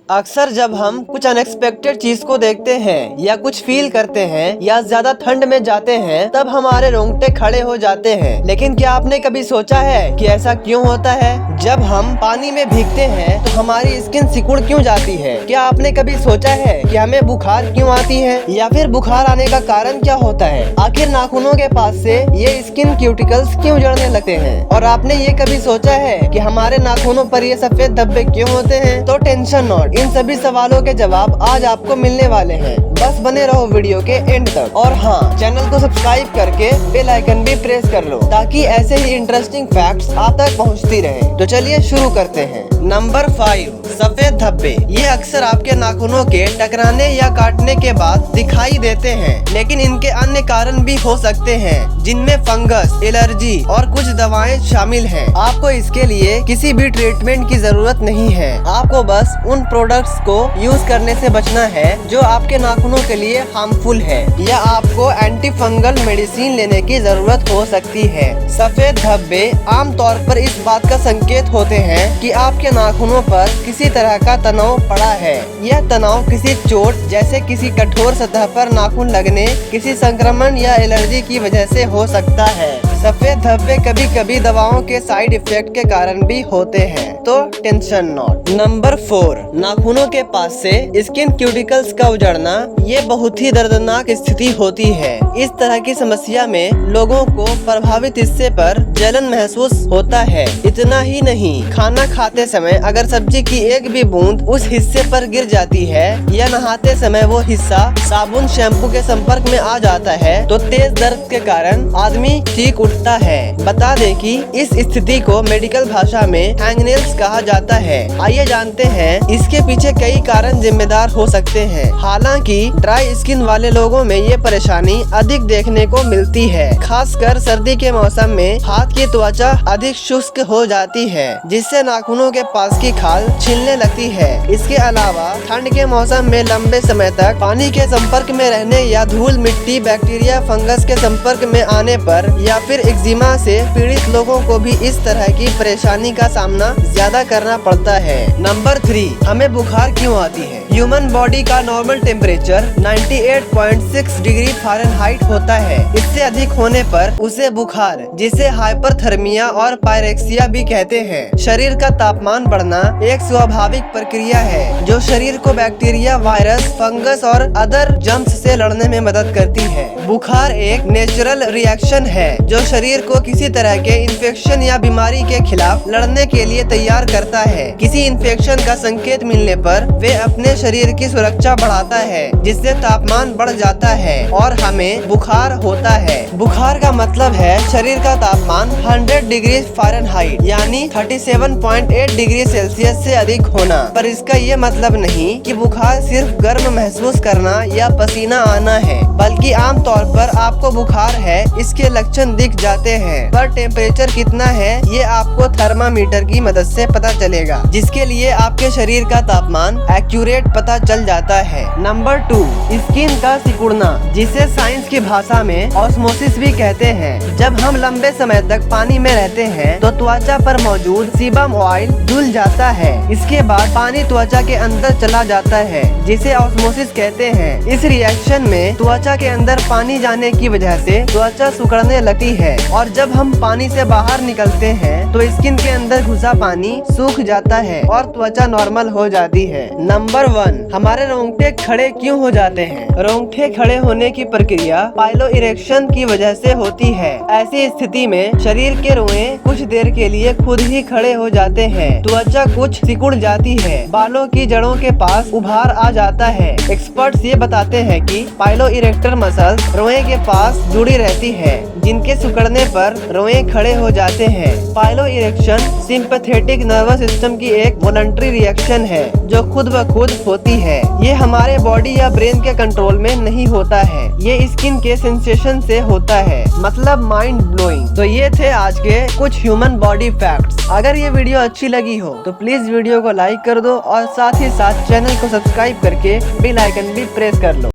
अक्सर जब हम कुछ अनएक्सपेक्टेड चीज को देखते हैं या कुछ फील करते हैं या ज्यादा ठंड में जाते हैं तब हमारे रोंगटे खड़े हो जाते हैं। लेकिन क्या आपने कभी सोचा है कि ऐसा क्यों होता है? जब हम पानी में भीगते हैं तो हमारी स्किन सिकुड़ क्यों जाती है? क्या आपने कभी सोचा है कि हमें बुखार क्यों आती है या फिर बुखार आने का कारण क्या होता है? आखिर नाखूनों के पास से ये स्किन क्यूटिकल्स क्यों जड़ने लगते हैं? और आपने ये कभी सोचा है कि हमारे नाखूनों पर ये सफेद धब्बे क्यों होते हैं? तो टेंशन नॉट, इन सभी सवालों के जवाब आज आपको मिलने वाले हैं। बस बने रहो वीडियो के एंड तक। और हाँ, चैनल को सब्सक्राइब करके बेल आइकन भी प्रेस कर लो ताकि ऐसे ही इंटरेस्टिंग फैक्ट्स आप तक पहुँचती रहे। तो चलिए शुरू करते हैं। नंबर 5, सफेद धब्बे। ये अक्सर आपके नाखूनों के टकराने या काटने के बाद दिखाई देते हैं, लेकिन इनके अन्य कारण भी हो सकते हैं जिनमें फंगस, एलर्जी और कुछ दवाएं शामिल हैं। आपको इसके लिए किसी भी ट्रीटमेंट की जरूरत नहीं है। आपको बस उन प्रोडक्ट्स को यूज करने से बचना है जो आपके नाखूनों के लिए हार्मफुल है, या आपको एंटी फंगल मेडिसिन लेने की जरूरत हो सकती है। सफेद धब्बे आमतौर पर इस बात का संकेत होते हैं कि आपके नाखूनों पर किसी तरह का तनाव पड़ा है। यह तनाव किसी चोट जैसे किसी कठोर सतह पर नाखून लगने, किसी संक्रमण या एलर्जी की वजह से हो सकता है। सफेद धब्बे कभी कभी दवाओं के साइड इफेक्ट के कारण भी होते हैं, तो टेंशन नॉट। नंबर 4, नाखूनों के पास से स्किन क्यूटिकल्स का उजड़ना। ये बहुत ही दर्दनाक स्थिति होती है। इस तरह की समस्या में लोगों को प्रभावित हिस्से पर जलन महसूस होता है। इतना ही नहीं, खाना खाते समय अगर सब्जी की एक भी बूंद उस हिस्से पर गिर जाती है या नहाते समय वो हिस्सा साबुन शैम्पू के संपर्क में आ जाता है तो तेज दर्द के कारण आदमी चीख उठता है। बता दें कि इस स्थिति को मेडिकल भाषा में हैंगनेल्स कहा जाता है। आइए जानते हैं इसके पीछे कई कारण जिम्मेदार हो सकते हैं। हालांकि ड्राई स्किन वाले लोगों में ये परेशानी अधिक देखने को मिलती है। खासकर सर्दी के मौसम में हाथ की त्वचा अधिक शुष्क हो जाती है, जिससे नाखूनों के पास की खाल छिलने लगती है। इसके अलावा ठंड के मौसम में लंबे समय तक पानी के संपर्क में रहने या धूल मिट्टी, बैक्टीरिया, फंगस के संपर्क में आने पर या फिर एक्जिमा से पीड़ित लोगों को भी इस तरह की परेशानी का सामना ज्यादा करना पड़ता है। नंबर 3, हमें बुखार क्यों आती है? ह्यूमन बॉडी का नॉर्मल टेम्परेचर 98.6 डिग्री फ़ारेनहाइट होता है। इससे अधिक होने पर उसे बुखार, जिसे हाइपरथर्मिया और पायरेक्सिया भी कहते हैं। शरीर का तापमान बढ़ना एक स्वाभाविक प्रक्रिया है जो शरीर को बैक्टीरिया, वायरस, फंगस और अदर जर्म्स से लड़ने में मदद करती है। बुखार एक नेचुरल रिएक्शन है जो शरीर को किसी तरह के इन्फेक्शन या बीमारी के खिलाफ लड़ने के लिए तैयार करता है। किसी इन्फेक्शन का संकेत मिलने पर वे अपने शरीर की सुरक्षा बढ़ाता है, जिससे तापमान बढ़ जाता है और हमें बुखार होता है। बुखार का मतलब है शरीर का तापमान 100 डिग्री फ़ारेनहाइट यानी 37.8 डिग्री सेल्सियस से अधिक होना। पर इसका ये मतलब नहीं कि बुखार सिर्फ गर्म महसूस करना या पसीना आना है, बल्कि आमतौर पर आपको बुखार है इसके लक्षण दिख जाते हैं। पर टेम्परेचर कितना है ये आपको थर्मामीटर की मदद से पता चलेगा, जिसके लिए आपके शरीर का तापमान एक्यूरेट पता चल जाता है। नंबर 2, स्किन का सिकुड़ना, जिसे साइंस की भाषा में ऑस्मोसिस भी कहते हैं। जब हम लंबे समय तक पानी में रहते हैं तो त्वचा पर मौजूद सीबम ऑयल धुल जाता है। इसके बाद पानी त्वचा के अंदर चला जाता है, जिसे ऑस्मोसिस कहते हैं। इस रिएक्शन में त्वचा के अंदर पानी जाने की वजह से त्वचा सिकुड़ने लगती है, और जब हम पानी से बाहर निकलते हैं तो स्किन के अंदर घुसा पानी सूख जाता है और त्वचा नॉर्मल हो जाती है। नंबर 1, हमारे रोंगटे खड़े क्यों हो जाते हैं? रोंगटे खड़े होने की प्रक्रिया पाइलो इरेक्शन की वजह से होती है। ऐसी स्थिति में शरीर के रोएं कुछ देर के लिए खुद ही खड़े हो जाते हैं। त्वचा कुछ सिकुड़ जाती है, बालों की जड़ों के पास उभार आ जाता है। एक्सपर्ट्स ये बताते हैं कि पाइलो इरेक्टर मसल्स रोए के पास जुड़ी रहती है, जिनके सिकुड़ने पर रोए खड़े हो जाते हैं। Pilo erection sympathetic nervous system की एक वॉलंटरी रिएक्शन है जो खुद ब खुद होती है। ये हमारे बॉडी या ब्रेन के कंट्रोल में नहीं होता है, ये स्किन के सेंसेशन से होता है, मतलब माइंड ब्लोइंग। तो ये थे आज के कुछ ह्यूमन बॉडी फैक्ट्स। अगर ये वीडियो अच्छी लगी हो तो प्लीज वीडियो को लाइक कर दो और साथ ही साथ चैनल को सब्सक्राइब करके बेल आइकन भी प्रेस कर लो।